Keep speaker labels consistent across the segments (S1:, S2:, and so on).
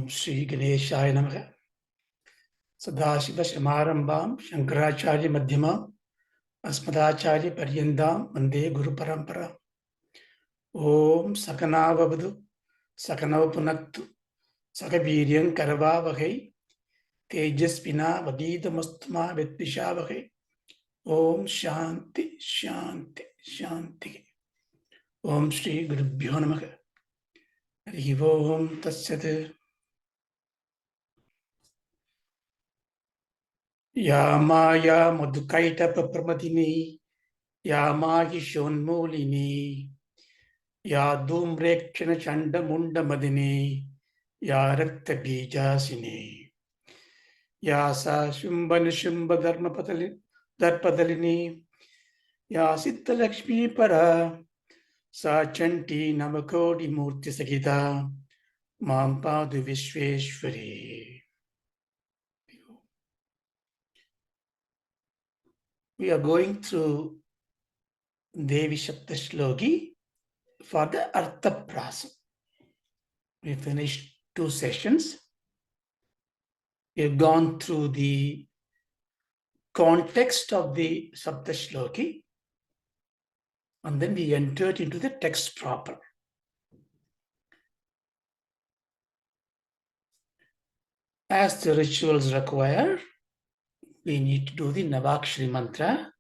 S1: Shri Ganeshaya Namaha. Sadashiva Samarambam Shankaracharya Madhyamam Asmadacharya Paryandam Vande Guru Parampara. Om Sakanavavadu Sakanav Sakaviryan Karavavahai Tejaspina Vadidamastma Vetpishavahai. Om Shanti Shanti Shanti. Om Shri Gurubhyo Namaha. Harihi Om Tatsat. Ya Maya Madhukaita Papramadini Ya Mahi Shonmolini Ya Dhumrekshana Chanda Munda Madini Ya Rakta Bijasini Ya Sa Shumban Shumba Dharma Darpadalini Ya Sitta Lakshmi Para Sa Chanti Namakodi Murti Sakita Mampadu Vishweshwari. We are going through Durga Sapta Shloki for the Artha Prasa. We finished 2 sessions. We have gone through the context of the Sapta Shloki, and then we entered into the text proper. As the rituals require, we need to do the Navakshari mantra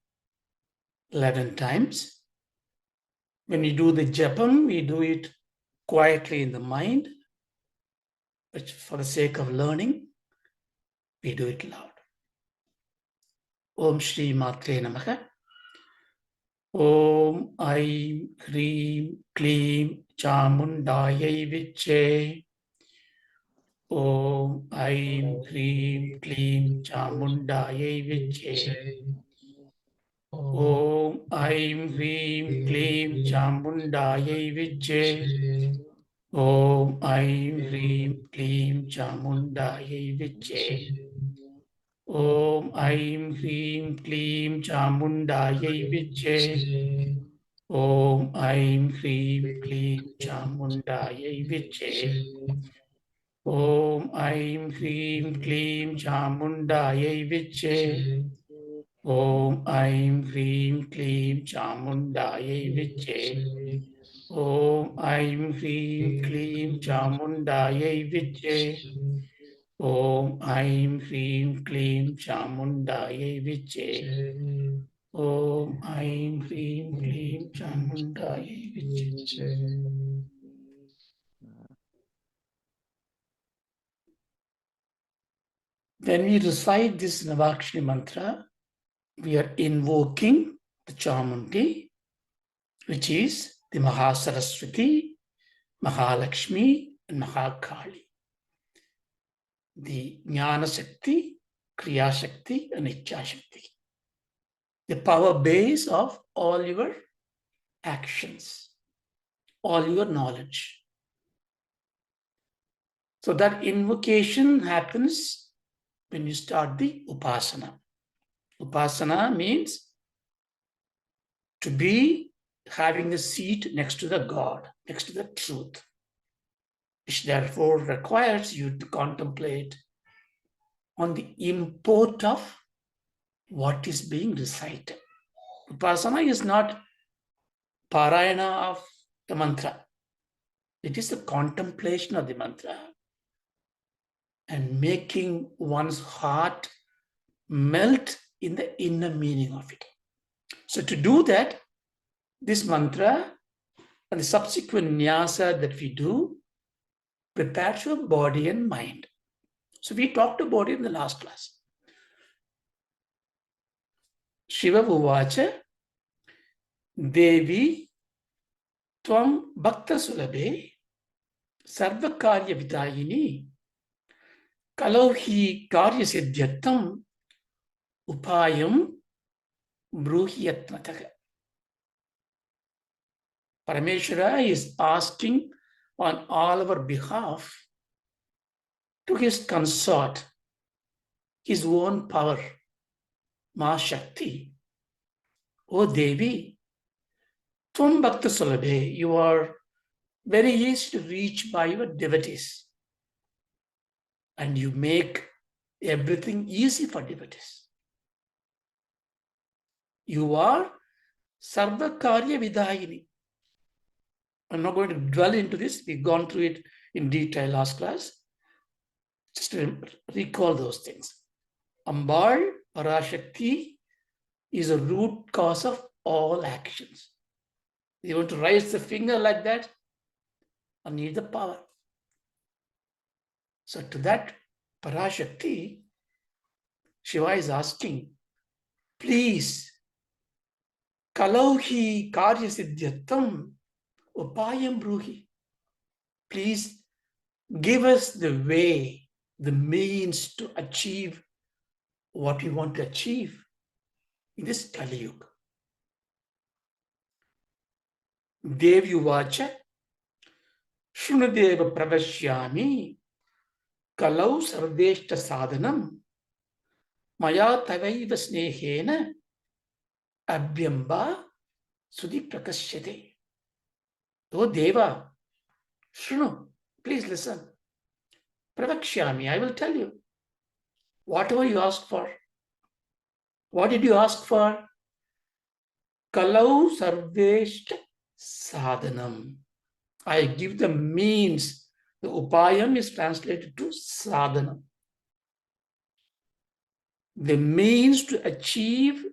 S1: 11 times. When we do the Japam, we do it quietly in the mind, but for the sake of learning, we do it loud. Om Shri Matre Namaha. Om Aim Hreem Kleem Chamundayai Viche. Om Aim Hreem Kleem Chamundayai Viche. Om Aim Hreem Kleem Chamundayai Viche. Om Aim Hreem Kleem Chamundayai Viche. Om Aim Hreem Kleem Chamundayai Viche. Om Aim Hreem Kleem Chamundayai Viche. Om Aim Hreem Kleem Chamundayai Viche. Om Aim Hreem Kleem Chamundayai Viche. Om Aim Hreem Kleem Chamundayai Viche. Om Aim Hreem Kleem Chamundayai Viche. Om Aim Hreem Kleem Chamundayai Viche. When we recite this Navakshari mantra, we are invoking the Chamundi, which is the Mahasaraswati, Mahalakshmi, and Mahakali. The Jnana Shakti, Kriya Shakti, and Ichcha Shakti. The power base of all your actions, all your knowledge. So that invocation happens when you start the Upasana. Upasana means to be having a seat next to the God, next to the truth, which therefore requires you to contemplate on the import of what is being recited. Upasana is not parayana of the mantra. It is the contemplation of the mantra and making one's heart melt in the inner meaning of it. So to do that, this mantra and the subsequent nyasa that we do prepares your body and mind. So we talked about it in the last class. Shiva Uvacha Devi Tvam Bhakta Sulabhe Sarvakarya Vidayini Kalohhi Karya Siddhyatam Upayam Bruhyatmataka. Parameshwara is asking on all our behalf to his consort, his own power, Ma Shakti. O Devi, Tvam Bhakta Sulabhe, you are very easy to reach by your devotees. and you make everything easy for devotees. You are Sarva Karya Vidayini. I'm not going to dwell into this. We've gone through it in detail last class. Just recall those things. Ambal Parashakti is a root cause of all actions. You want to raise the finger like that? I need the power. So to that Parashakti, Shiva is asking, please, Kalauhi Karya Siddhyatam Upayam Bruhi. Please give us the way, the means to achieve what we want to achieve in this Kali Yuga. Devyuvacha Shunadeva Pravashyami Kalau Sarveshta Sadhanam Maya Tavaiva Snehena Abhyamba Sudhi Prakashyate. Oh Deva, Shunu, please listen. Pravakshyami, I will tell you. Whatever you ask for. What did you ask for? Kalau Sarveshta Sadhanam. I give the means. The upayam is translated to sadhana. The means to achieve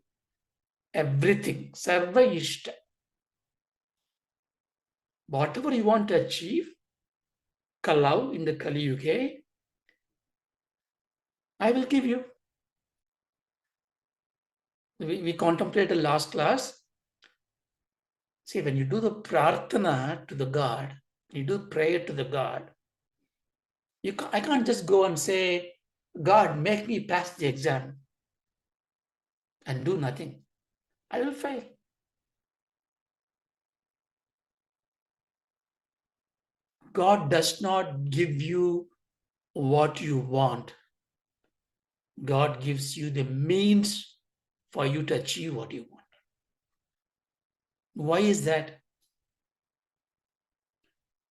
S1: everything. Sarva ishta. Whatever you want to achieve, kalau in the Kali Yuga, I will give you. We contemplated last class. See, when you do the prarthana to the God, you do prayer to the God, I can't just go and say, God, make me pass the exam and do nothing. I will fail. God does not give you what you want. God gives you the means for you to achieve what you want. Why is that?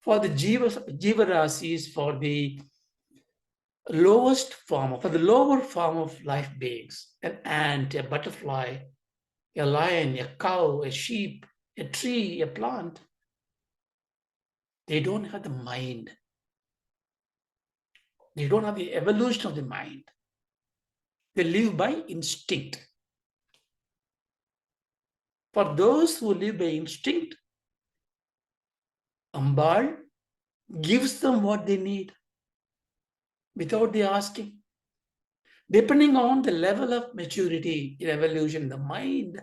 S1: For the Jiva Rasis, for the lowest form, for the lower form of life beings, an ant, a butterfly, a lion, a cow, a sheep, a tree, a plant, they don't have the mind. They don't have the evolution of the mind. They live by instinct. For those who live by instinct, Ambal gives them what they need without their asking. Depending on the level of maturity in evolution in the mind,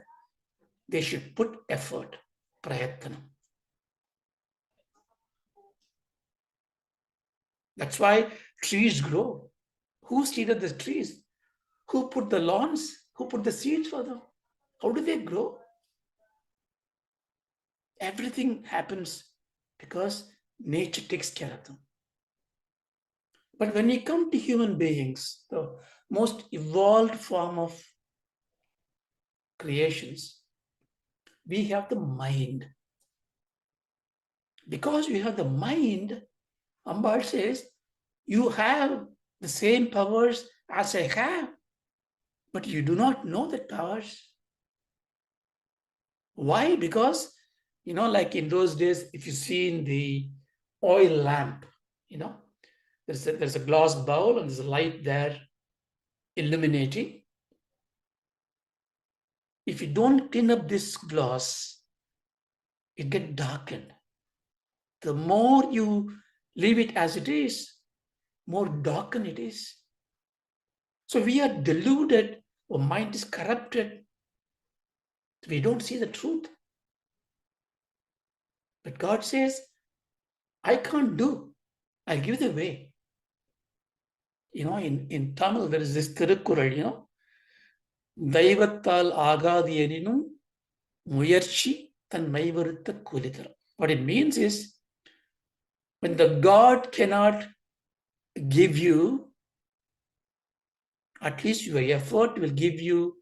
S1: they should put effort, prayatna. That's why trees grow. Who seeded the trees? Who put the lawns? Who put the seeds for them? How do they grow? Everything happens because nature takes care of them. But when we come to human beings, the most evolved form of creations, we have the mind. Because we have the mind, Ambal says, you have the same powers as I have, but you do not know the powers. Why? Because, like in those days, if you see in the oil lamp, there's a glass bowl and there's a light there illuminating. If you don't clean up this glass, it gets darkened. The more you leave it as it is, more darkened it is. So we are deluded, our mind is corrupted. We don't see the truth. But God says, I can't do. I'll give the way. In Tamil, there is this Tirukkural, Daivattal agadi eninum muyarchi tan maivarutha kulithar. What it means is, when the God cannot give you, at least your effort will give you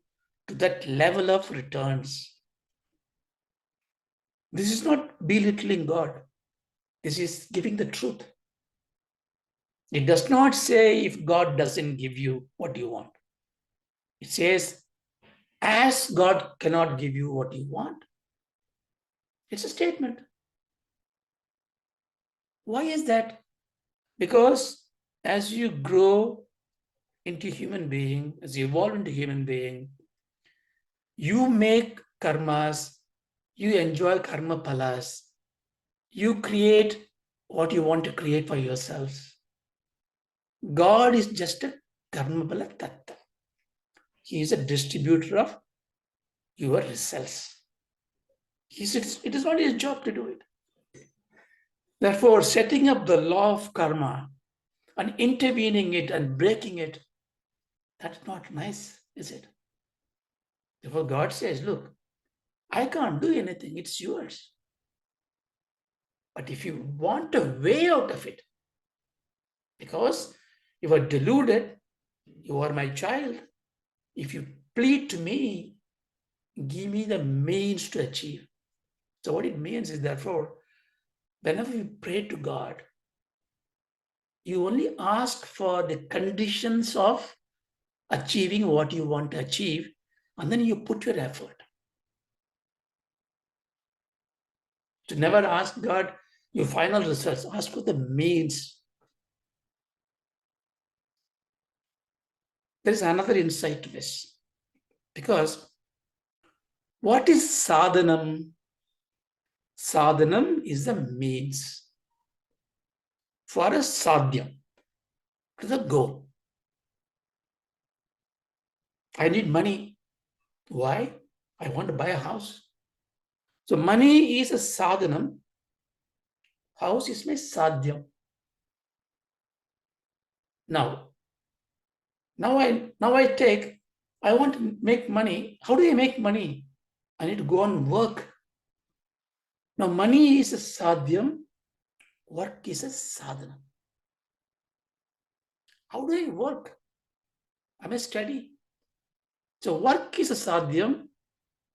S1: to that level of returns. This is not belittling God. This is giving the truth. It does not say if God doesn't give you what you want. It says, as God cannot give you what you want. It's a statement. Why is that? Because as you grow into human being, as you evolve into human being, you make karmas, you enjoy karma palas, you create what you want to create for yourselves. God is just a karma pala tattva. He is a distributor of your results. It is not his job to do it. Therefore, setting up the law of karma and intervening it and breaking it, that's not nice, is it? Therefore, God says, look, I can't do anything, it's yours. But if you want a way out of it, because you are deluded, you are my child, if you plead to me, give me the means to achieve. So what it means is, therefore, whenever you pray to God, you only ask for the conditions of achieving what you want to achieve, and then you put your effort. To never ask God your final results, ask for the means. There is another insight to this. Because what is sadhanam? Sadhanam is the means for a sadhyam, to the goal. I need money. Why? I want to buy a house. So money is a sadhanam. House is my sadhyam. Now I want to make money. How do I make money? I need to go and work. Now money is a sadhyam. Work is a sadhana. How do I work? I must study. So work is a sadhyam.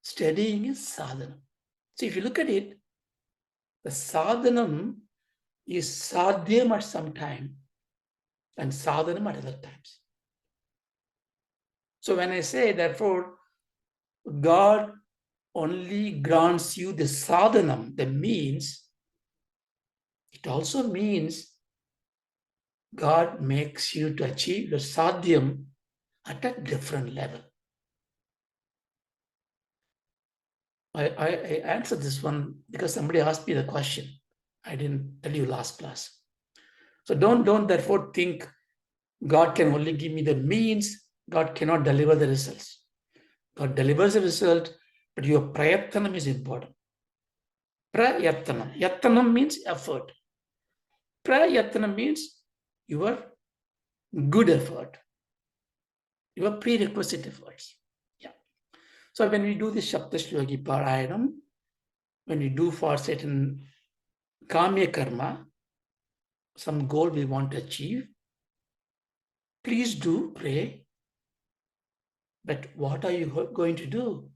S1: Studying is sadhana. So if you look at it, the sadhanam is sadhyam at some time and sadhanam at other times. So when I say, therefore, God only grants you the sadhanam, the means, it also means God makes you to achieve the sadhyam at a different level. I answered this one because somebody asked me the question. I didn't tell you last class. So don't therefore think God can only give me the means, God cannot deliver the results. God delivers the result, but your prayathanam is important. Prayathanam. Yathanam means effort. Prayathanam means your good effort, your prerequisite efforts. Yeah. So when we do this Sapta Shloki Parayanam, when we do for certain Kamya Karma, some goal we want to achieve, please do pray. But what are you going to do?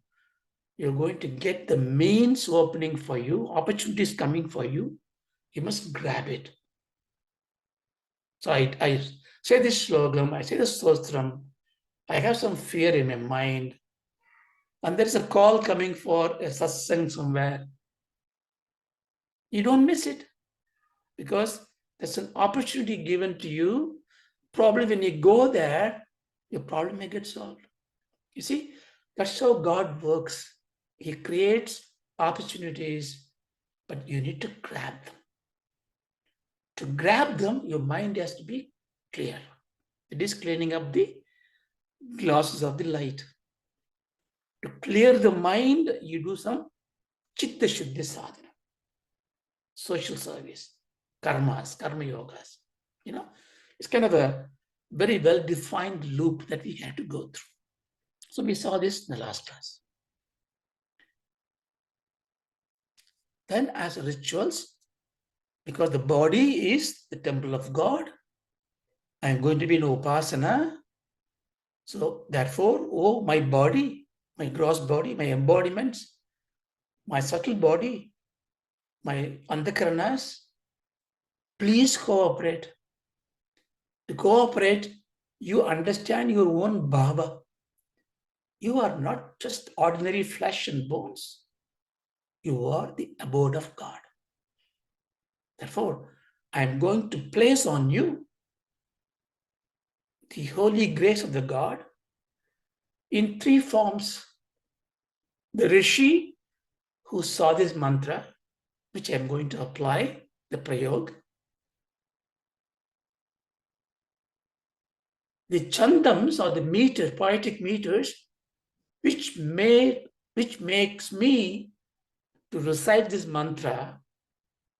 S1: You're going to get the means opening for you, opportunities coming for you. You must grab it. So I say this slogam, I say this stotram, I have some fear in my mind, and there is a call coming for a satsang somewhere. You don't miss it, because there's an opportunity given to you. Probably when you go there, your problem may get solved. You see, that's how God works. He creates opportunities, but you need to grab them. To grab them, your mind has to be clear. It is cleaning up the glasses of the light. To clear the mind, you do some chitta shuddhi sadhana, social service, karmas, karma yogas. You know, it's kind of a very well-defined loop that we had to go through. So we saw this in the last class. Then as rituals, because the body is the temple of God, I am going to be in upasana. So therefore, oh, my body, my gross body, my embodiments, my subtle body, my andhakaranas, please cooperate. to cooperate, you understand your own bhava. You are not just ordinary flesh and bones. You are the abode of God. Therefore, I am going to place on you the holy grace of the God in three forms. The Rishi who saw this mantra, which I am going to apply, the prayog. The chandams or the meters, poetic meters, which makes me to recite this mantra,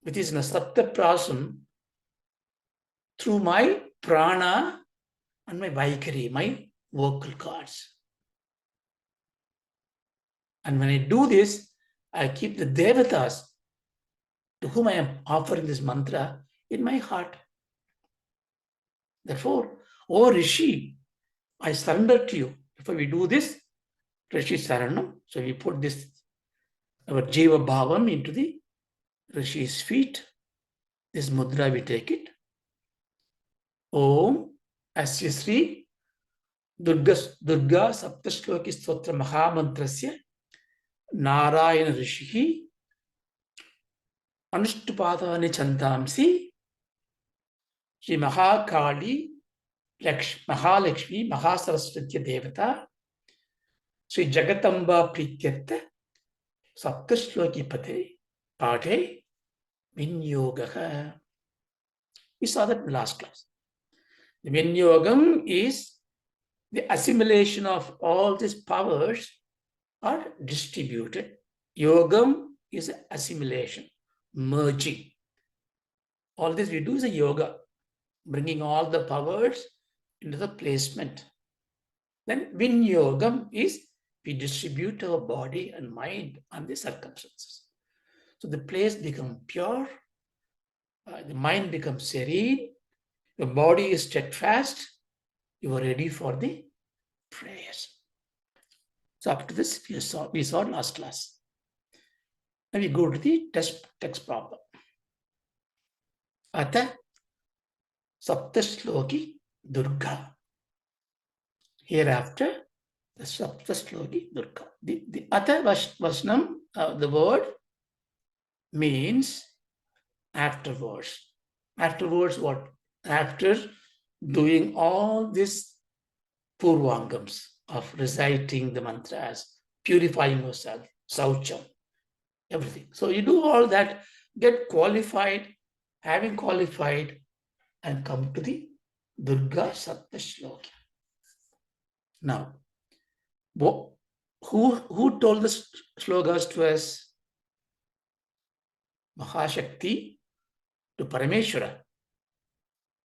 S1: which is in a sapta prasam, through my prana and my vaikari, my vocal cords. And when I do this, I keep the devatas to whom I am offering this mantra in my heart. Therefore, O Rishi, I surrender to you. Before we do this, Rishi Saranam, so we put this, our Jiva Bhavam into the Rishi's feet. This mudra, we take it. Om Asya Sri Durga Sapta Shloki Stotra Mahamantrasya Narayana Rishihi Anushtupadani Chantamsi Shri Mahakali Mahalakshmi Mahasaraswati Devata Shri Jagatamba Prityartha Sapta Shloki Pate Pate Vinyogaha. We saw that in the last class. The Vinyogam is the assimilation of all these powers are distributed. Yogam is assimilation, merging. All this we do is a yoga, bringing all the powers into the placement. Then Vinyogam is we distribute our body and mind and the circumstances. So the place becomes pure, the mind becomes serene, your body is steadfast, you are ready for the prayers. So up to this, we saw last class. Now we go to the text problem. Ata Sapta Shloki Durga. Hereafter, the Sapta Shloki Durga. The Ata Vasnam, the word means afterwards. Afterwards, what? After doing all these purvangams of reciting the mantras, purifying yourself, saucham, everything. So you do all that, get qualified, having qualified, and come to the Durga Sapta Shloki. Now, who told the slokas to us? Mahashakti to Parameshwara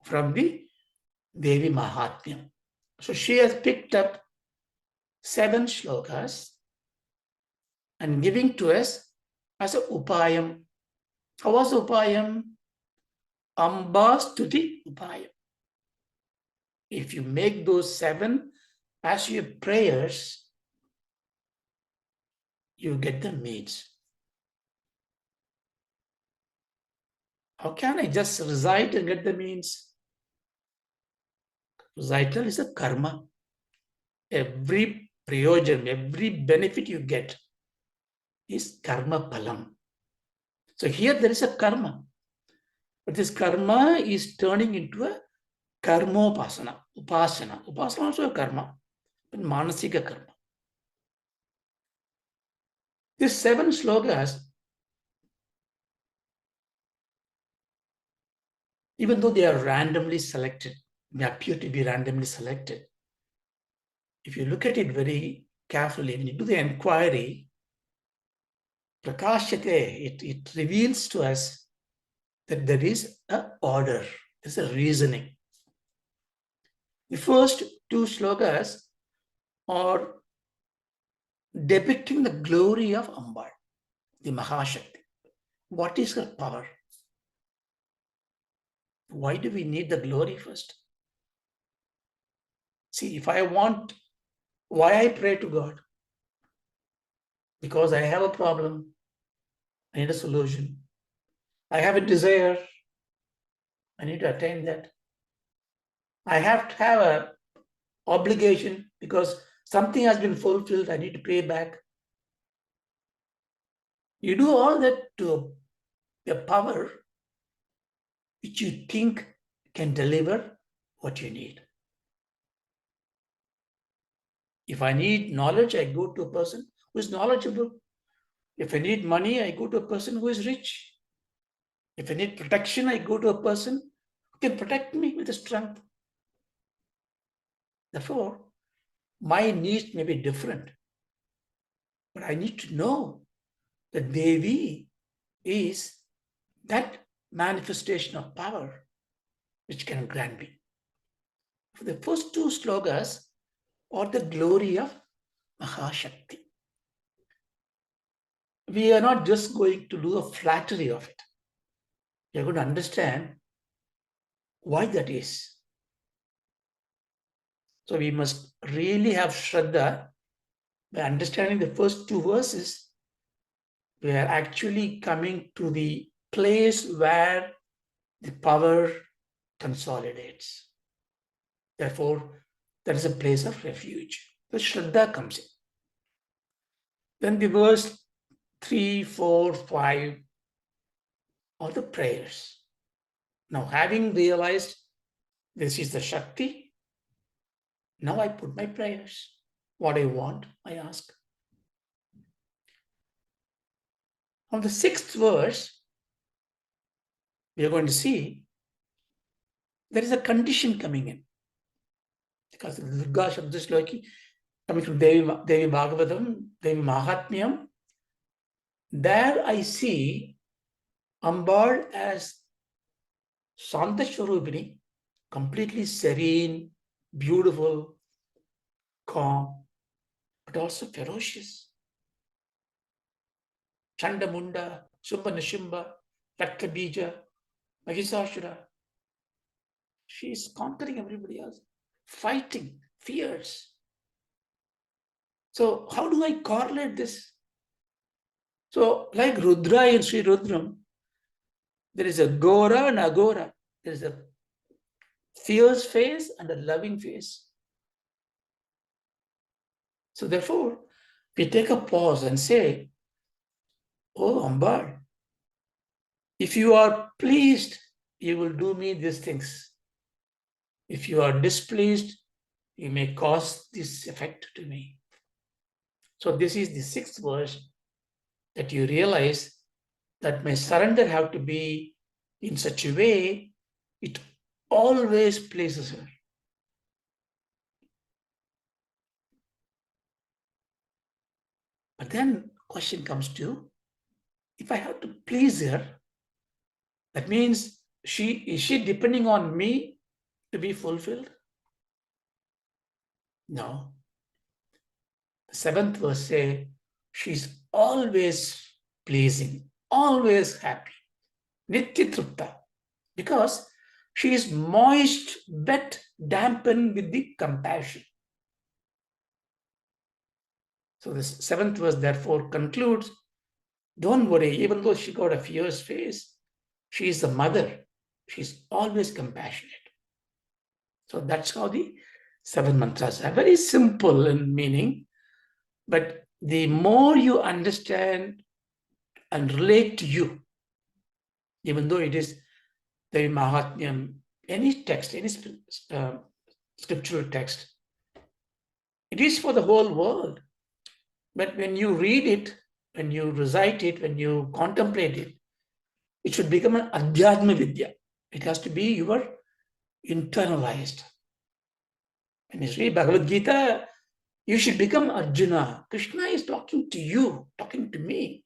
S1: from the Devi Mahatmyam. So she has picked up 7 shlokas and giving to us as a upayam. How was upayam? Amba Stuti upayam. If you make those 7 as your prayers, you get the means. How can I just recite and get the means? Recital is a karma. Every prayojan, every benefit you get is karma palam. So here there is a karma. But this karma is turning into a karmopasana, upasana. Upasana also a karma, but manasika karma. These 7 slokas, even though they are randomly selected, they appear to be randomly selected. If you look at it very carefully, when you do the inquiry, prakashyate, it reveals to us that there is an order, there's a reasoning. The first 2 slokas are depicting the glory of Amba, the Mahashakti. What is her power? Why do we need the glory first? See, if I want, why I pray to God? Because I have a problem, I need a solution. I have a desire, I need to attain that. I have to have a obligation because something has been fulfilled, I need to pay back. You do all that to a power which you think can deliver what you need. If I need knowledge, I go to a person who is knowledgeable. If I need money, I go to a person who is rich. If I need protection, I go to a person who can protect me with strength. Therefore, my needs may be different, but I need to know that Devi is that manifestation of power which can grant me. For the first two slokas are the glory of Mahashakti. We are not just going to do a flattery of it. We are going to understand why that is. So we must really have Shraddha. By understanding the first two verses, we are actually coming to the place where the power consolidates. Therefore, that is a place of refuge. The Shraddha comes in. Then the verse 3, 4, 5 are the prayers. Now, having realized this is the Shakti, now I put my prayers. What I want, I ask. On the sixth verse, we are going to see there is a condition coming in. Because the Durga Sapta Shloki, coming from Devi Bhagavatam, Devi Mahatmyam, there I see Ambal as Santa Swarupini, completely serene, beautiful, calm, but also ferocious. Chandamunda, Shumba Nishimba, Ratkabija, Mahisashura. She is conquering everybody else, fighting, fierce. So how do I correlate this? So like Rudra in Sri Rudram, there is a Gora and Agora. There is a fierce face and a loving face. So therefore, we take a pause and say, oh Ambal, if you are pleased, you will do me these things. If you are displeased, you may cause this effect to me. So this is the sixth verse that you realize that my surrender have to be in such a way, it always pleases her. But then question comes to, if I have to please her, that means is she depending on me to be fulfilled? No. The seventh verse says, she's always pleasing, always happy, Nitya because she is moist, wet, dampened with the compassion. So the seventh verse therefore concludes, don't worry, even though she got a fierce face, she is the mother. She's always compassionate. So that's how the seven mantras are very simple in meaning, but the more you understand and relate to you, even though it is the Mahatmyam, any text, any scriptural text, it is for the whole world. But when you read it, when you recite it, when you contemplate it, it should become an Adhyatma Vidya. It has to be your internalized. When you read Bhagavad Gita, you should become Arjuna. Krishna is talking to you, talking to me.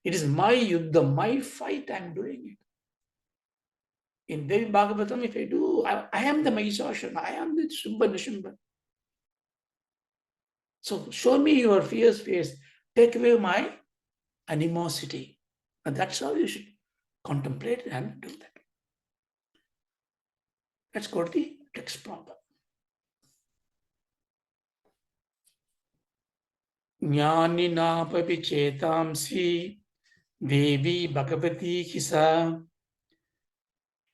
S1: It is my yuddha, my fight, I'm doing it. In Devi Bhagavatam, if I do, I am the Mahishasura, I am the Shumba Nishimba. So show me your fierce face, take away my animosity. And that's how you should contemplate and do that. Let's go to the text proper. Jnaninapapi chetamsi Devi Bhagavati Hisa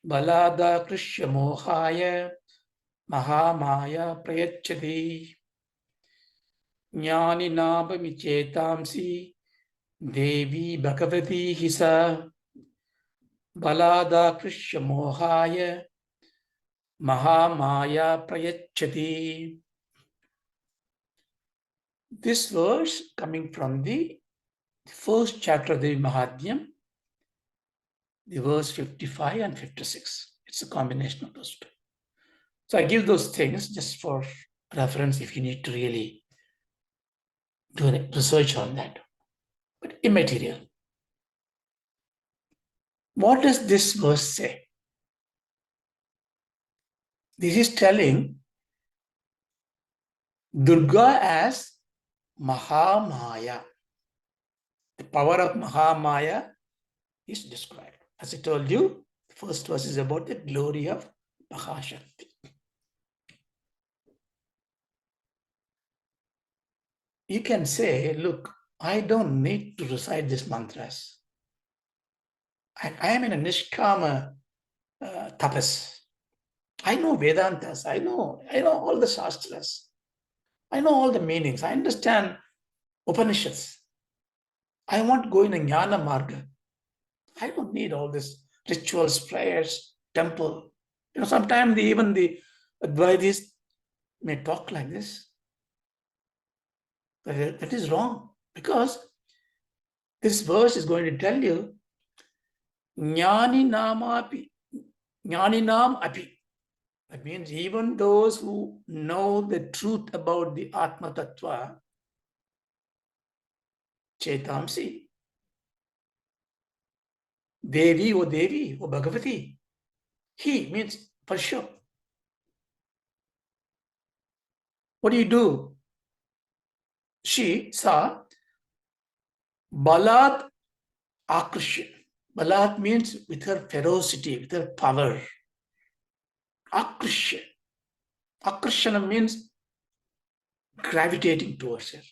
S1: Balada Krishya Mohaya Mahamaya prayachati jnani nabami chetamsi Devi Bhagavati Hisa Balada Krishya Mohaya Mahamaya Prayachati. This verse coming from the first chapter of the Mahadyam, the verse 55 and 56. It's a combination of those two. So I give those things just for reference if you need to really do research on that. But immaterial. What does this verse say? This is telling Durga as Mahamaya. The power of Mahamaya is described. As I told you, the first verse is about the glory of Mahashakti. You can say, look, I don't need to recite these mantras. I am in a Nishkama tapas. I know Vedantas. I know all the Shastras. I know all the meanings. I understand Upanishads. I want to go in a Jnana Marga. I don't need all this rituals, prayers, temple. Sometimes even the Advaitis may talk like this. But that is wrong, because this verse is going to tell you Jnani Namapi, Jnani Nam Api. That means even those who know the truth about the Atma Tattva, Chetamsi, Devi or Bhagavati. He means for sure. What do you do? She saw Balat Akrishya. Balat means with her ferocity, with her power. Akrishya. Akrishana means gravitating towards her.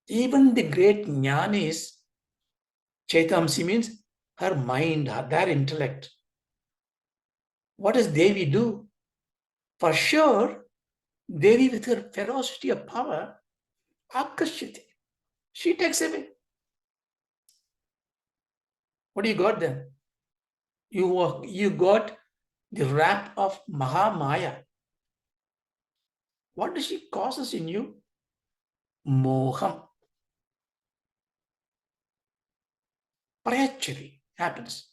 S1: Even the great jnanis, Chaitamsi means her mind, their intellect. What does Devi do? For sure, Devi with her ferocity of power, Akashyati, she takes away. What do you got then? You got the wrap of Mahamaya. What does she causes in you? Moham. Prayachari happens.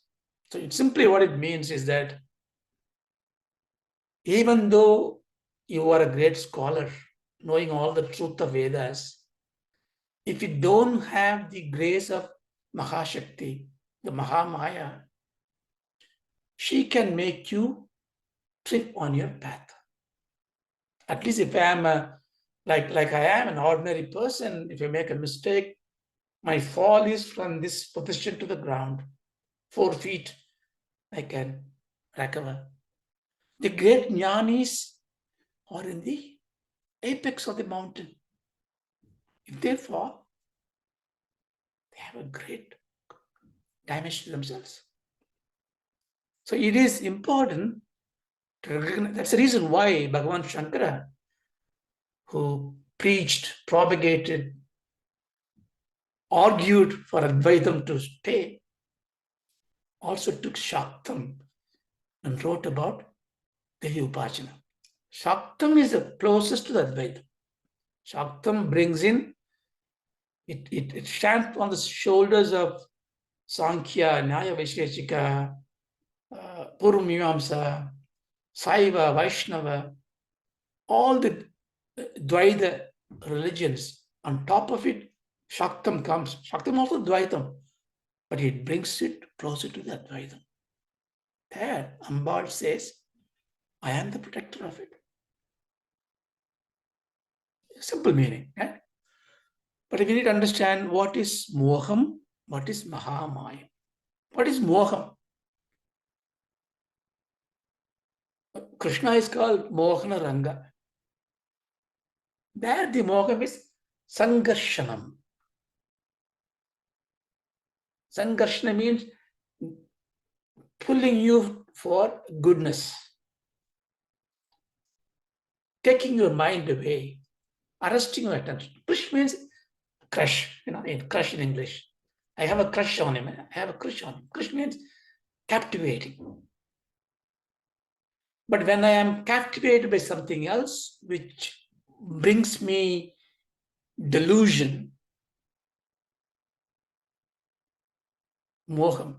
S1: So it's simply what it means is that even though you are a great scholar, knowing all the truth of Vedas, if you don't have the grace of Mahashakti, the Mahamaya, she can make you trip on your path. At least if I am like I am an ordinary person, if I make a mistake, my fall is from this position to the ground. 4 feet, I can recover. The great jnanis are in the apex of the mountain. If they fall, they have a great damage to themselves. So it is important to recognize. That's the reason why Bhagavan Shankara, who preached, propagated, argued for Advaitam to stay, also took Shaktam and wrote about Devi Upachana. Shaktam is the closest to the Advaitam. Shaktam brings in, it stands on the shoulders of Sankhya, Nyaya Vaisheshika, Purvamimamsa, Saiva, Vaishnava, all the Dvaita religions. On top of it, Shaktam comes. Shaktam also Dvaitam, but it brings it closer to the Advaitam. There, Ambal says, I am the protector of it. Simple meaning. Right? But if you need to understand what is Moham, what is Mahamaya. What is Moham? Krishna is called Mohana Ranga. There the Moham is Sangarshanam. Sangarshana means pulling you for goodness. taking your mind away, arresting your attention. Push means crush, crush in English. I have a crush on him. I have a crush on him. Crush means captivating. But when I am captivated by something else, which brings me delusion, moham,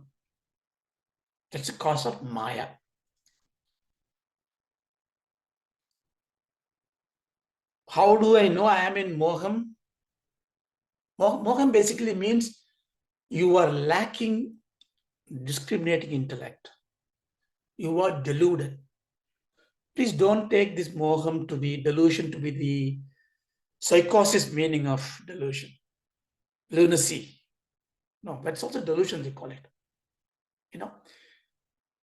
S1: that's the cause of maya. How do I know I am in moham? Moham basically means you are lacking discriminating intellect. You are deluded. Please don't take this moham to be delusion to be the psychosis meaning of delusion. Lunacy. No, that's also delusion, they call it.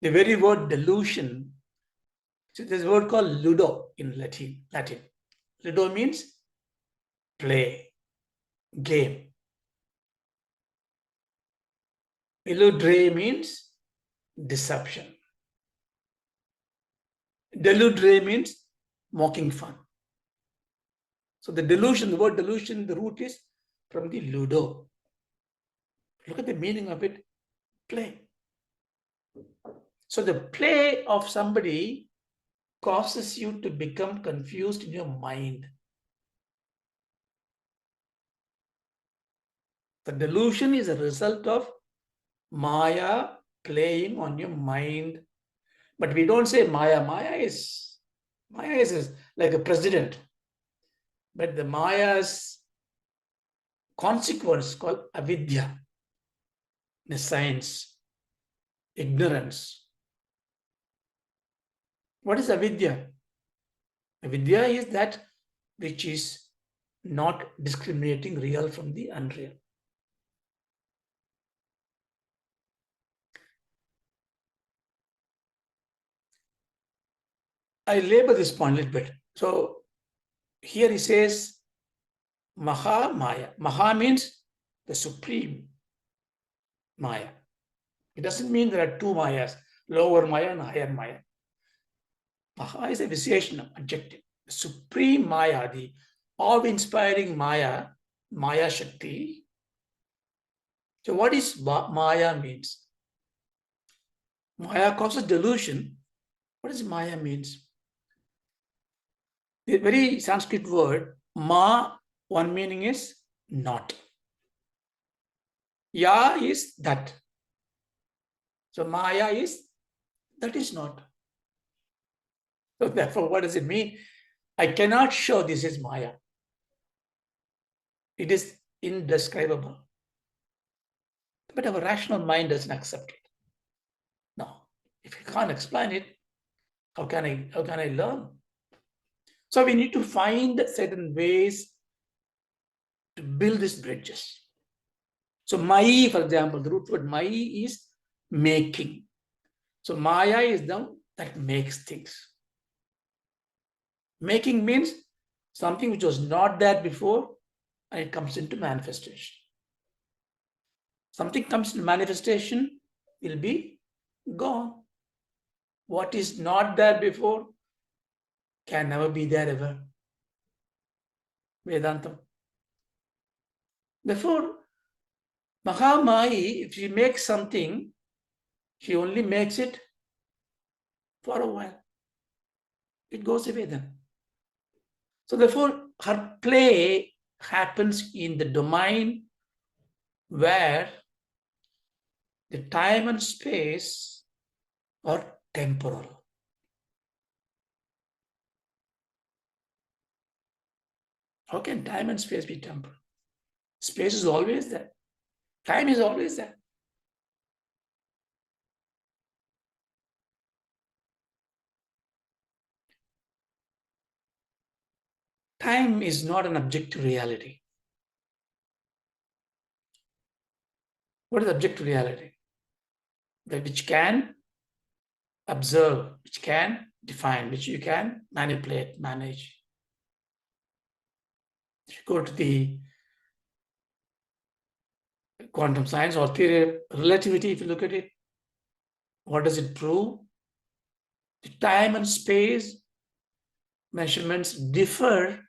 S1: The very word delusion, so there's a word called ludo in Latin. Ludo means play, game. Illudre means deception. Deludre means mocking fun. So the delusion, the word delusion, the root is from the ludo. Look at the meaning of it, play. So the play of somebody causes you to become confused in your mind. The delusion is a result of Maya playing on your mind. But we don't say Maya. Maya is like a president. But the Maya's consequence called avidya, the science, ignorance. What is avidya? Avidya is that which is not discriminating real from the unreal. I labor this point a little bit. So here he says Maha Maya. Maha means the supreme Maya. It doesn't mean there are two Mayas, lower Maya and higher Maya. Maha is a Visheshana, adjective. The supreme Maya, the awe-inspiring Maya, Maya Shakti. So what is Maya means? Maya causes delusion. What does Maya means? The very Sanskrit word, Ma, one meaning is not. Ya is that. So Maya is that is not. So therefore, what does it mean? I cannot show this is Maya. It is indescribable. But our rational mind doesn't accept it. No. If you can't explain it, how can I learn? So we need to find certain ways to build these bridges. So Mai, for example, the root word Mai is making. So Maya is the that makes things. Making means something which was not there before and it comes into manifestation. Something comes into manifestation will be gone. What is not there before can never be there ever. Vedantam. Therefore, Mahamai, if she makes something, she only makes it for a while. It goes away then. So therefore, her play happens in the domain where the time and space are temporal. How can time and space be temporal? Space is always there. Time is always there. Time is not an objective reality. What is objective reality? That which can observe, which can define, which you can manipulate, manage. If you go to the quantum science or theory of relativity, if you look at it, what does it prove? The time and space measurements differ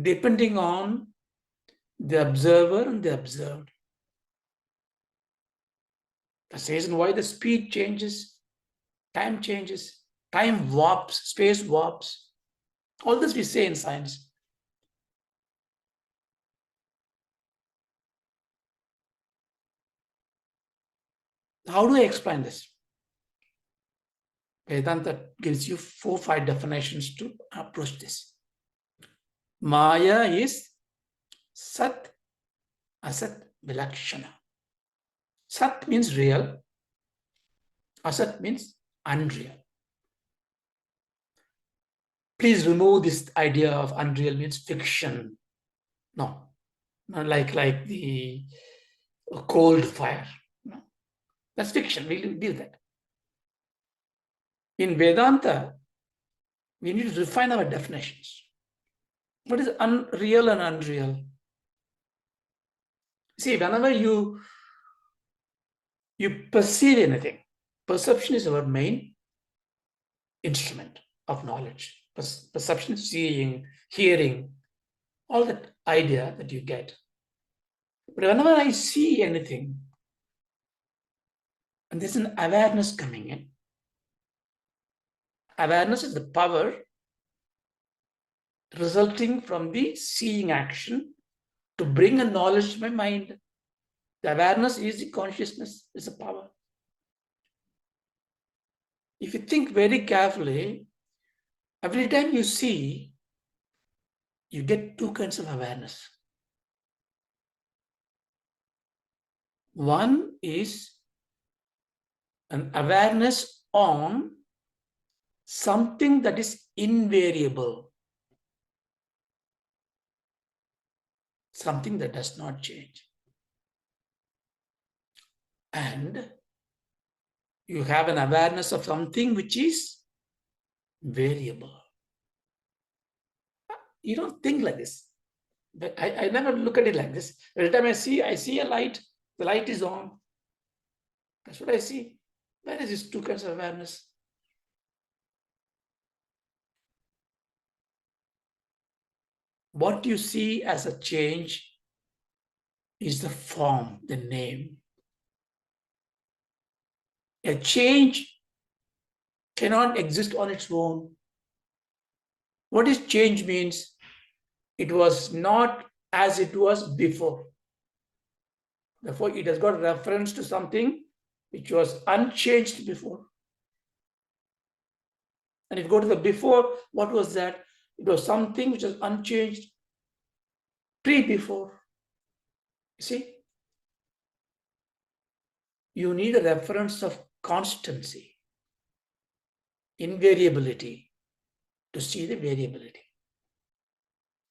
S1: depending on the observer and the observed. That's the reason why the speed changes, time warps, space warps. All this we say in science. How do I explain this? Vedanta gives you 4 or 5 definitions to approach this. Maya is Sat, Asat, Vilakshana. Sat means real, Asat means unreal. Please remove this idea of unreal means fiction. No, not like the cold fire. No, that's fiction. We'll deal with that. In Vedanta, we need to refine our definitions. What is unreal and unreal? See, whenever you perceive anything, perception is our main instrument of knowledge. Perception, seeing, hearing, all that idea that you get. But whenever I see anything, and there's an awareness coming in. Awareness is the power resulting from the seeing action to bring a knowledge to my mind. The awareness is the consciousness, is a power. If you think very carefully, every time you see, you get 2 kinds of awareness. One is an awareness on something that is invariable, something that does not change. And you have an awareness of something which is variable. You don't think like this. But I never look at it like this. Every time I see a light, the light is on. That's what I see. Where is this 2 kinds of awareness? What you see as a change is the form, the name. A change cannot exist on its own. What is change means? It was not as it was before. Therefore, it has got reference to something which was unchanged before. And if you go to the before, what was that? It was something which was unchanged before. You see? You need a reference of constancy, invariability, to see the variability.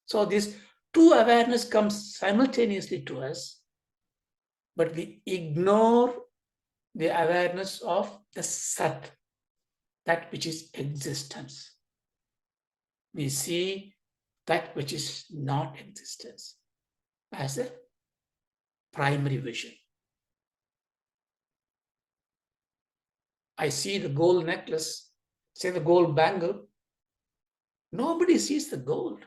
S1: So these 2 awareness comes simultaneously to us, but we ignore the awareness of the Sat, that which is existence. We see that which is not existence as a primary vision. I see the gold necklace, say the gold bangle. Nobody sees the gold.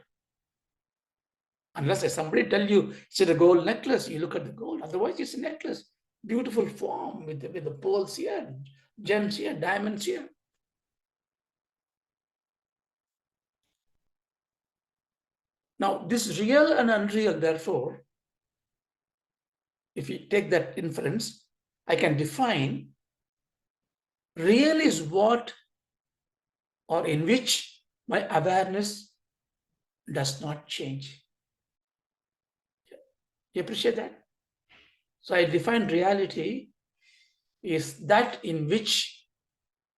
S1: Unless somebody tell you, it's a gold necklace, you look at the gold. Otherwise, it's a necklace. Beautiful form with the pearls here, gems here, diamonds here. Now, this real and unreal, therefore, if you take that inference, I can define real is what or in which my awareness does not change. You appreciate that? So I define reality is that in which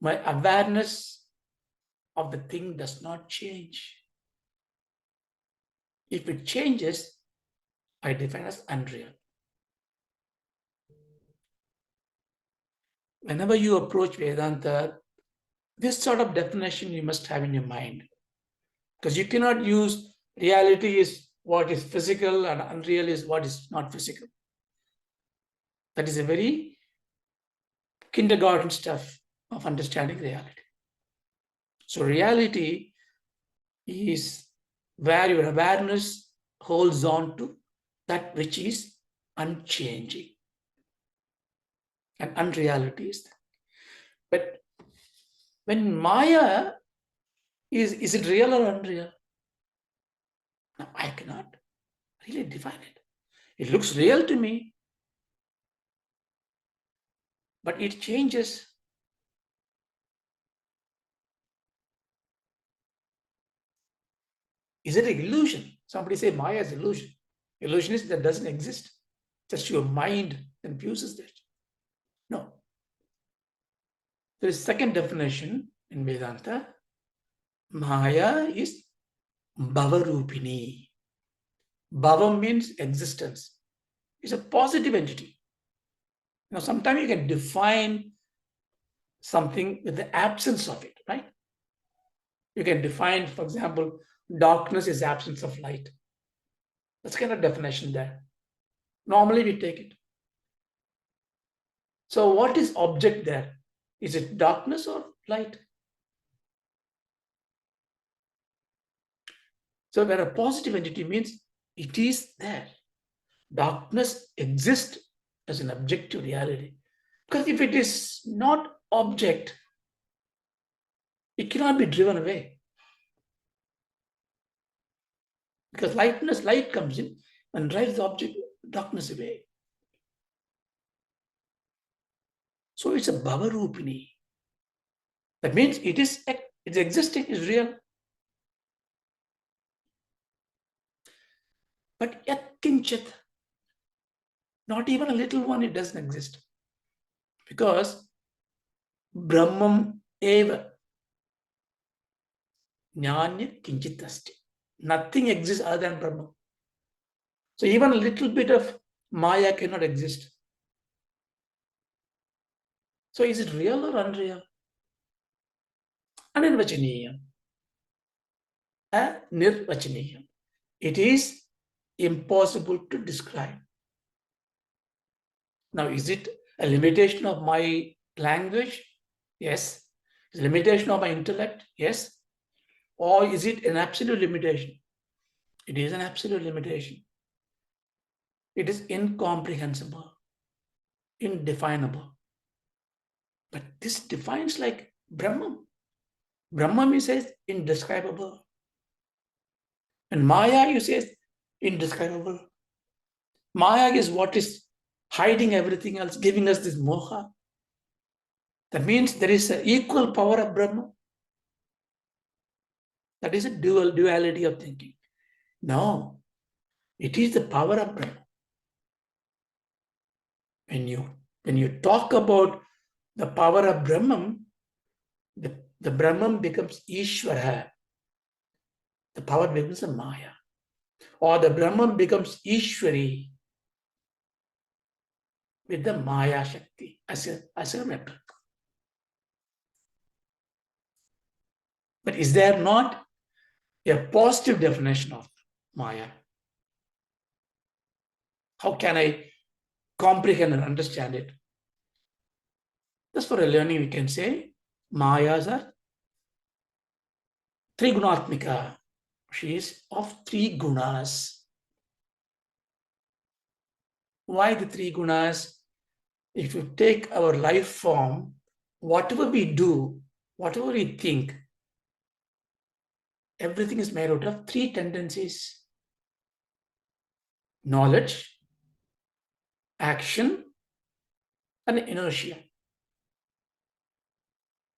S1: my awareness of the thing does not change. If it changes, I define as unreal. Whenever you approach Vedanta, this sort of definition you must have in your mind. Because you cannot use reality is what is physical and unreal is what is not physical. That is a very kindergarten stuff of understanding reality. So reality is where your awareness holds on to that which is unchanging and unreality is that. But when Maya is it real or unreal? Now, I cannot really define it. It looks real to me, but it changes. Is it an illusion? Somebody say Maya is illusion. Illusion is that doesn't exist. Just your mind confuses that. No. There is second definition in Vedanta. Maya is Bhavarupini. Bhava means existence. It's a positive entity. Sometimes you can define something with the absence of it, right? You can define, for example, darkness is absence of light. That's kind of definition there. Normally we take it. So what is object there? Is it darkness or light? So where a positive entity means it is there. Darkness exists as an objective reality. Because if it is not object, it cannot be driven away. Because light comes in and drives the object, darkness away. So it's a Bhavarupini. That means it's existing, it's real. But yat kinchat, not even a little one, it doesn't exist. Because Brahmam eva Jnanya kinchit asti. Nothing exists other than Brahman. So even a little bit of Maya cannot exist. So is it real or unreal? Anirvachaniyam. Anirvachaniyam. It is impossible to describe. Now, is it a limitation of my language? Yes. Is it a limitation of my intellect? Yes. Or is it an absolute limitation? It is an absolute limitation. It is incomprehensible, indefinable. But this defines like Brahman. Brahman, he says, indescribable. And Maya, you say, indescribable. Maya is what is hiding everything else, giving us this moha. That means there is an equal power of Brahman. That is a duality of thinking. No, it is the power of Brahman. When you talk about the power of Brahman, the Brahman becomes Ishvara. The power becomes a Maya. Or the Brahman becomes Ishwari with the Maya Shakti as a member. But is there not a positive definition of Maya? How can I comprehend and understand it? Just for a learning, we can say Mayas are Trigunatmika. She is of three gunas. Why the three gunas? If you take our life form, whatever we do, whatever we think, everything is made out of three tendencies: knowledge, action, and inertia.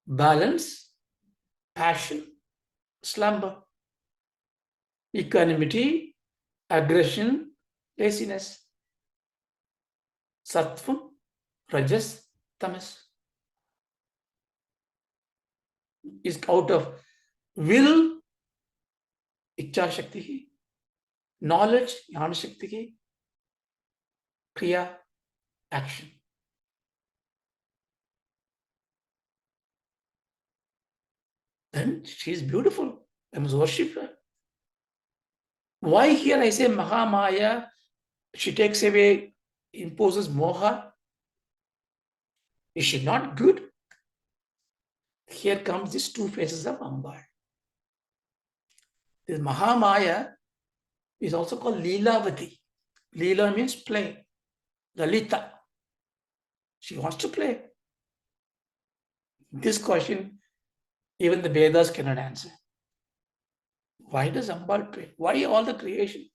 S1: Balance, passion, slumber, equanimity, aggression, laziness, sattvam, rajas, tamas. Is out of will, ichcha shakti, knowledge, jnana shakti, kriya, action. Then she is beautiful. I must worship her. Why here I say Mahamaya, she takes away, imposes moha? Is she not good? Here comes these two faces of Amba. This Mahamaya is also called Leelavati. Leela means play. Lalita. She wants to play. This question, even the Vedas cannot answer. Why does Ambal play? Why all the creation?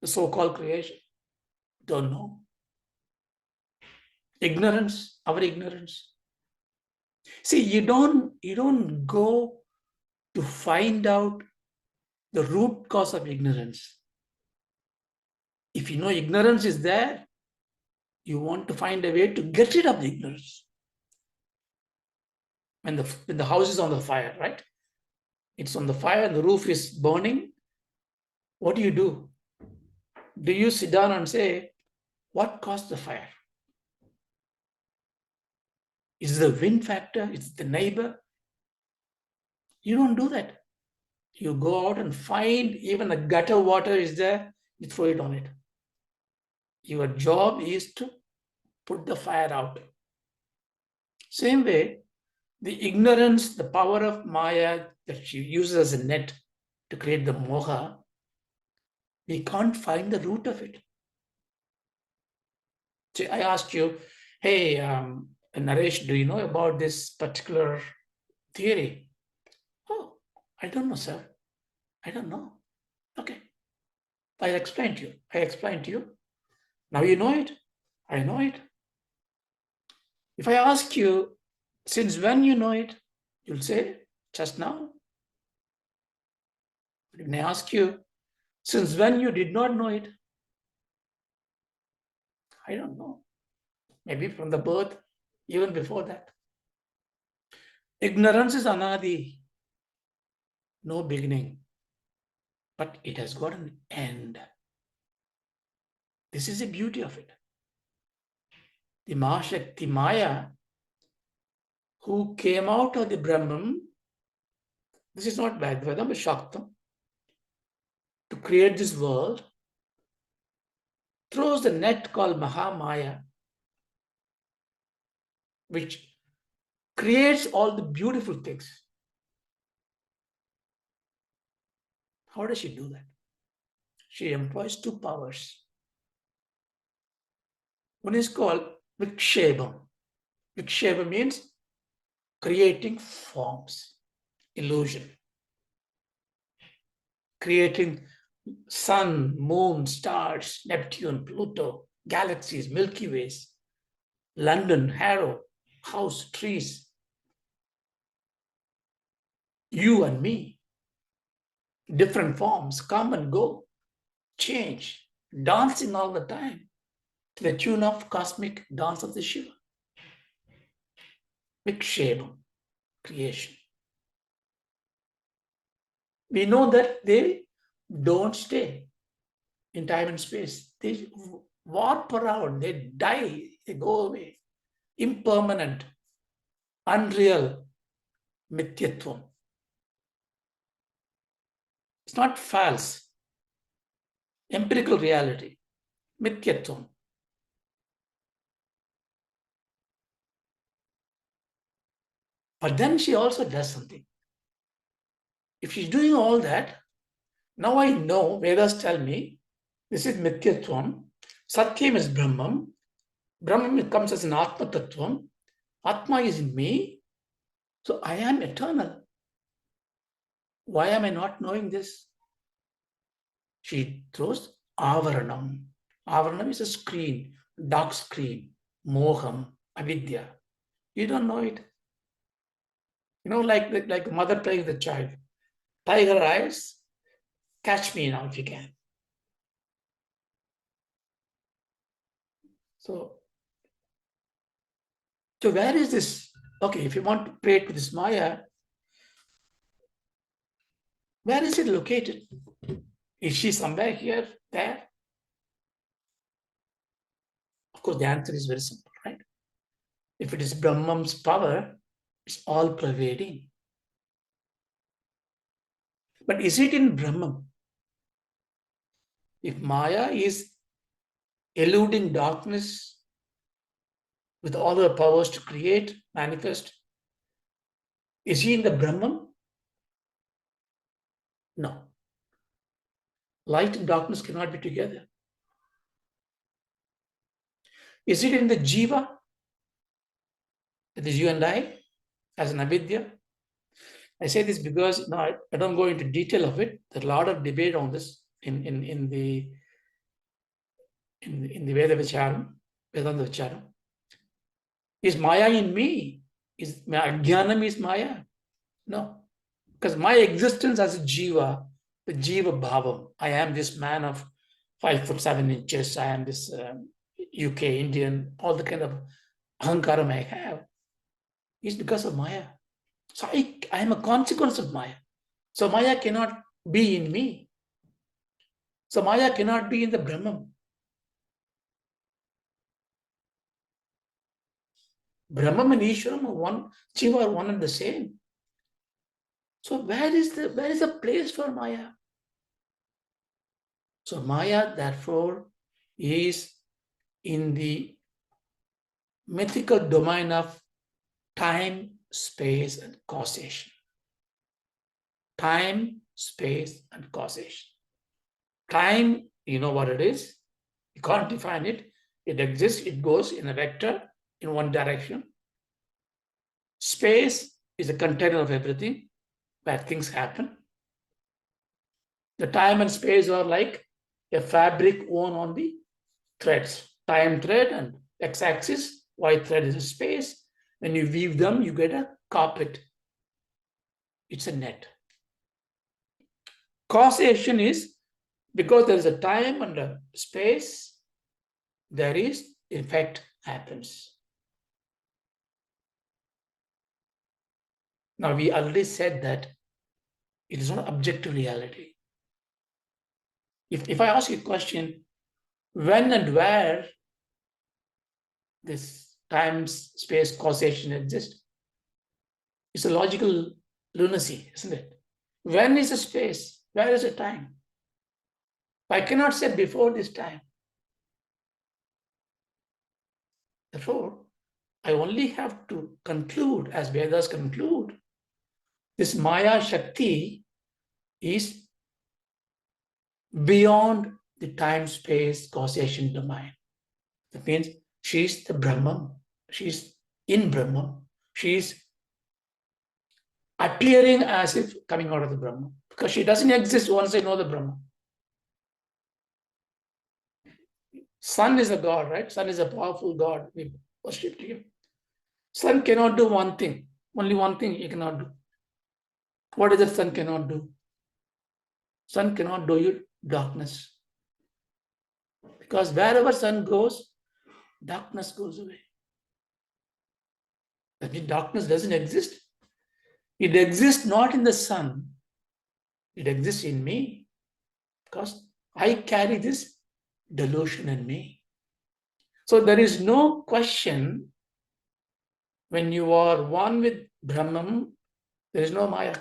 S1: The so-called creation? Don't know. Ignorance, our ignorance. See, you don't go to find out the root cause of ignorance. If you know ignorance is there, you want to find a way to get rid of the ignorance. When the house is on the fire, right? It's on the fire and the roof is burning. What do? Do you sit down and say, what caused the fire? Is it the wind factor? Is it the neighbor? You don't do that. You go out and find even the gutter water is there, you throw it on it. Your job is to put the fire out. Same way, the ignorance, the power of Maya that she uses as a net to create the moha, we can't find the root of it. So I asked you, hey, Naresh, do you know about this particular theory? Oh, I don't know, sir. I don't know. Okay. I'll explain to you. I explained to you. Now you know it. I know it. If I ask you, since when you know it, you'll say, just now. But when I ask you, since when you did not know it, I don't know. Maybe from the birth, even before that. Ignorance is anadi, no beginning, but it has got an end. This is the beauty of it. The Mahashakti Maya, who came out of the Brahman, this is not Bhagavatam, but Shaktam, to create this world, throws the net called Mahamaya, which creates all the beautiful things. How does she do that? She employs two powers. One is called Vikshebam. Vikshebam means creating forms, illusion. Creating sun, moon, stars, Neptune, Pluto, galaxies, Milky Ways, London, Harrow, house, trees, you and me, different forms, come and go, change, dancing all the time to the tune of cosmic dance of the Shiva. Vikshebam, creation. We know that they don't stay in time and space. They warp around, they die, they go away. Impermanent, unreal, mithyatvam. It's not false. Empirical reality, mithyatvam. But then she also does something. If she's doing all that, now I know, Vedas tell me, this is mithyatvam. Satyam is Brahman. Brahman comes as an Atma Tattvam. Atma is in me. So I am eternal. Why am I not knowing this? She throws avaranam. Avaranam is a screen, dark screen, moham, avidya. You don't know it. You know, like a mother playing with the child. Tiger eyes, catch me now if you can. So where is this? Okay, if you want to pray to this Maya, where is it located? Is she somewhere here, there? Of course, the answer is very simple, right? If it is Brahman's power, it's all pervading. But is it in Brahman? If Maya is eluding darkness with all her powers to create, manifest, is he in the Brahman? No. Light and darkness cannot be together. Is it in the jiva? That is you and I, as an avidya? I say this because I don't go into detail of it. There's a lot of debate on this in the Veda Vicharam, Vedanta Vicharam. Is Maya in me? Is Jnanam is Maya? No. Because my existence as a jiva, the jiva bhavam, I am this man of 5'7" I am this UK Indian, all the kind of ahankaram I have, is because of Maya. So I am a consequence of Maya. So Maya cannot be in me. So Maya cannot be in the Brahman. Brahman and Ishwaram are one, Jiva are one and the same. So where is the place for Maya? So Maya, therefore, is in the mythical domain of time, space, and causation. Time, space, and causation. Time, you know what it is. You can't define it. It exists, it goes in a vector in one direction. Space is a container of everything where things happen. The time and space are like a fabric woven on the threads. Time thread and x-axis, y thread is a space. When you weave them, you get a carpet. It's a net. Causation is because there is a time and a space, there is effect happens. Now, we already said that it is not objective reality. If I ask you a question, when and where this time, space, causation exists, it's a logical lunacy, isn't it? When is a space? Where is a time? I cannot say before this time. Therefore, I only have to conclude, as Vedas conclude, this Maya Shakti is beyond the time-space causation domain. That means she's the Brahman. She's in Brahman. She's appearing as if coming out of the Brahman. Because she doesn't exist once I know the Brahman. Sun is a god, right? Sun is a powerful god. We worship him. Sun cannot do one thing. Only one thing he cannot do. What is it sun cannot do? Sun cannot do you darkness. Because wherever sun goes, darkness goes away. That means darkness doesn't exist. It exists not in the sun. It exists in me. Because I carry this delusion in me. So there is no question when you are one with Brahman, there is no Maya.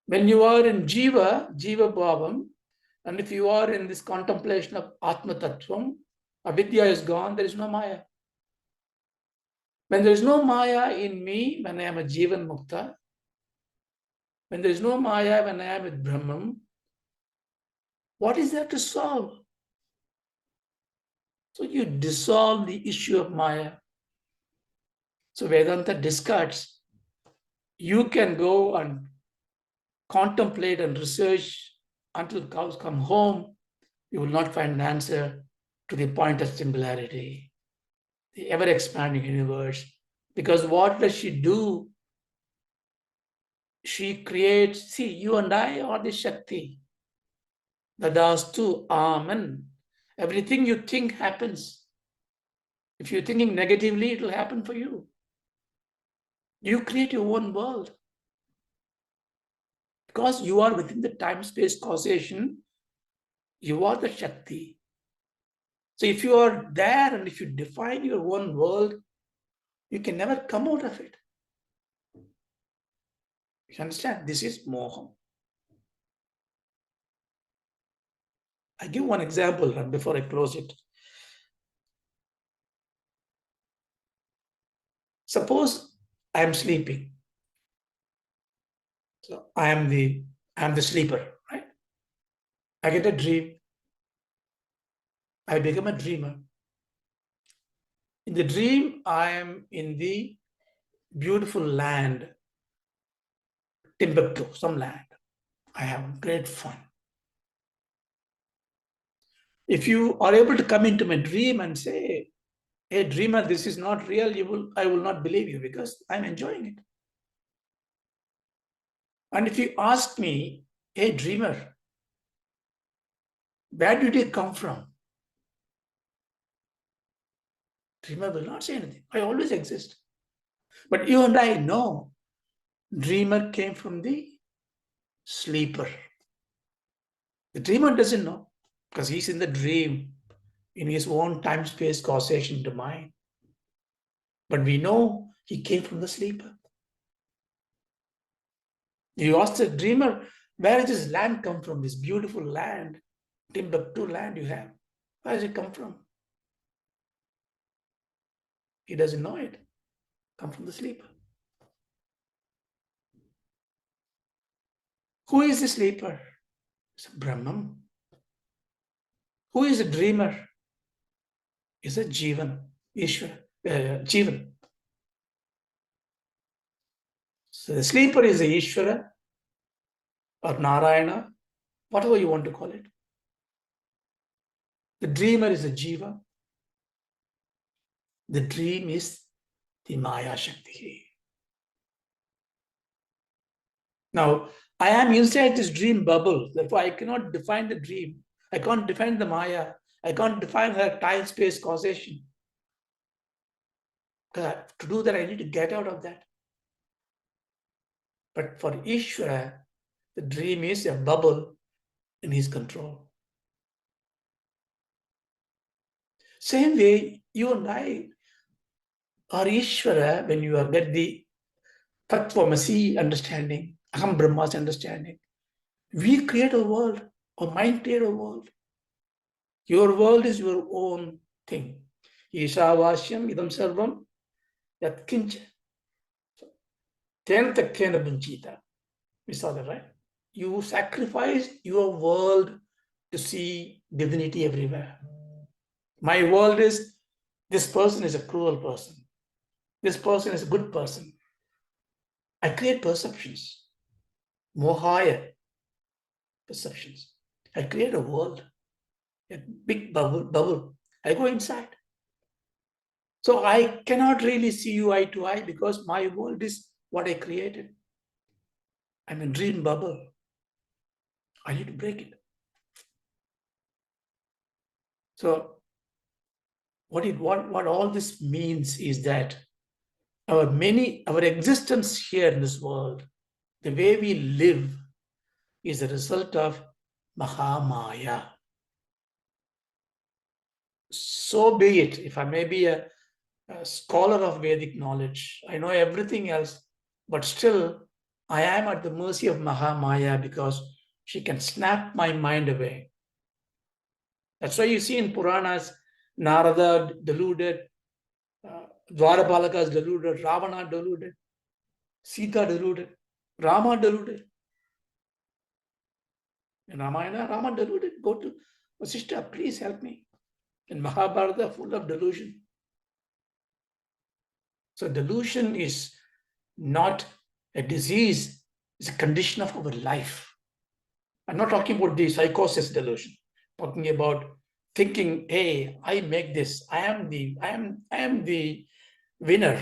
S1: When you are in Jiva, Jiva Bhavam, and if you are in this contemplation of Atma Tattvam, avidya is gone, there is no Maya. When there is no Maya in me, when I am a Jivan Mukta, when there is no Maya, when I am with Brahman, what is there to solve? So you dissolve the issue of Maya. So Vedanta discards. You can go and contemplate and research until the cows come home. You will not find an answer to the point of singularity, the ever-expanding universe. Because what does she do? She creates, see, you and I are the Shakti. Tadastu, Amen. Everything you think happens. If you're thinking negatively, it will happen for you. You create your own world. Because you are within the time-space causation, you are the Shakti. So if you are there and if you define your own world, you can never come out of it. You understand? This is moha. I give one example before I close it. Suppose I am sleeping. So I am I'm the sleeper, right? I get a dream. I become a dreamer. In the dream, I am in the beautiful land, Timbuktu, some land. I have great fun. If you are able to come into my dream and say, hey, dreamer, this is not real, I will not believe you because I'm enjoying it. And if you ask me, hey, dreamer, where did you come from? Dreamer will not say anything. I always exist. But you and I know dreamer came from the sleeper. The dreamer doesn't know because he's in the dream in his own time-space causation domain. But we know he came from the sleeper. You ask the dreamer, where does this land come from? This beautiful land, Timbuktu land you have. Where does it come from? He doesn't know it. Come from the sleeper. Who is the sleeper? It's a Brahman. Who is a dreamer? It's a Jivan, Ishvara, Jivan. So the sleeper is the Ishvara or Narayana, whatever you want to call it. The dreamer is a Jiva. The dream is the Maya Shakti. Now, I am inside this dream bubble. Therefore, I cannot define the dream. I can't define the Maya. I can't define her time-space causation. Because to do that, I need to get out of that. But for Ishvara, the dream is a bubble in his control. Same way, you and I are Ishvara when you get the Tattvamasi understanding, Aham Brahma's understanding. We create a world, or mind create a world. Your world is your own thing. Ishavashyam idam sarvam yat kincha. Ten takkena bunchita. We saw that, right? You sacrifice your world to see divinity everywhere. My world is, this person is a cruel person. This person is a good person. I create perceptions, mohaya perceptions. I create a world, a big bubble. I go inside. So I cannot really see you eye to eye because my world is what I created. I'm a dream bubble. I need to break it. So what all this means is that our existence here in this world, the way we live, is a result of Mahamaya. So be it. If I may be a scholar of Vedic knowledge, I know everything else, but still I am at the mercy of Mahamaya because she can snap my mind away. That's why you see in Puranas, Narada deluded, Dwarapalaka is deluded, Ravana deluded, Sita deluded, Rama deluded. In Ramayana, Rama deluded. Go to sister, please help me. In Mahabharata, full of delusion. So delusion is not a disease, it's a condition of our life. I'm not talking about the psychosis delusion. I'm talking about thinking, hey, I make this. I am the winner.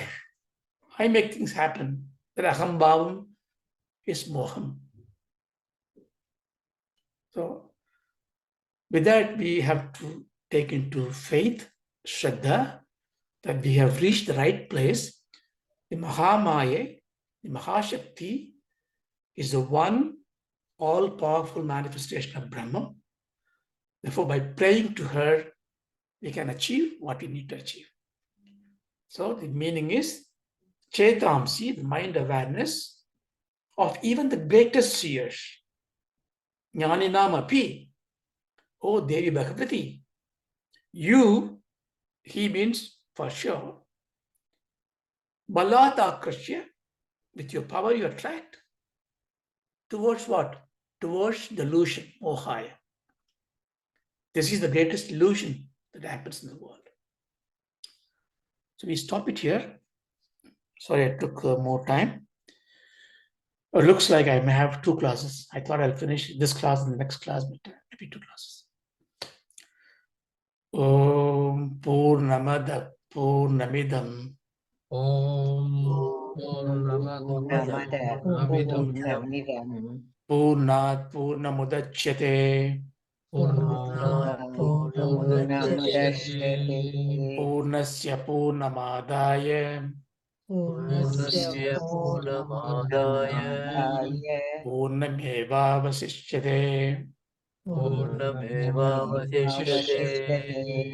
S1: I make things happen. That aham bhavam is moham. So with that, we have to take into faith, Shraddha, that we have reached the right place. The Mahamaya, the Mahashakti, is the one all-powerful manifestation of Brahman. Therefore, by praying to her, we can achieve what we need to achieve. So the meaning is, Chetamsi, the mind awareness of even the greatest seers. Jnaninam api, oh Devi Bhagavati, you, he means for sure, Balata Akrashya, with your power you attract. Towards what? towards the illusion, mohaya. This is the greatest illusion that happens in the world. So we stop it here. Sorry, I took more time. It looks like I may have 2 classes. I thought I'll finish this class and the next class, but maybe 2 classes. Om Purnamada Purnamidam
S2: Purnamada Purnamidam
S1: Purnat Purnamudachyate
S2: Purnamudachyate
S1: Purnasya Purnamadaya
S2: Purnasya Purnamadaya
S1: Purnamevavasishyate
S2: Purnamevavasishyate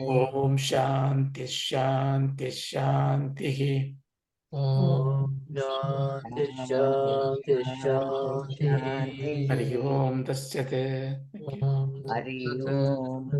S1: Om Shanti Shanti Shanti
S2: Shanti
S1: Hari Om Tasyate.
S2: Hari Om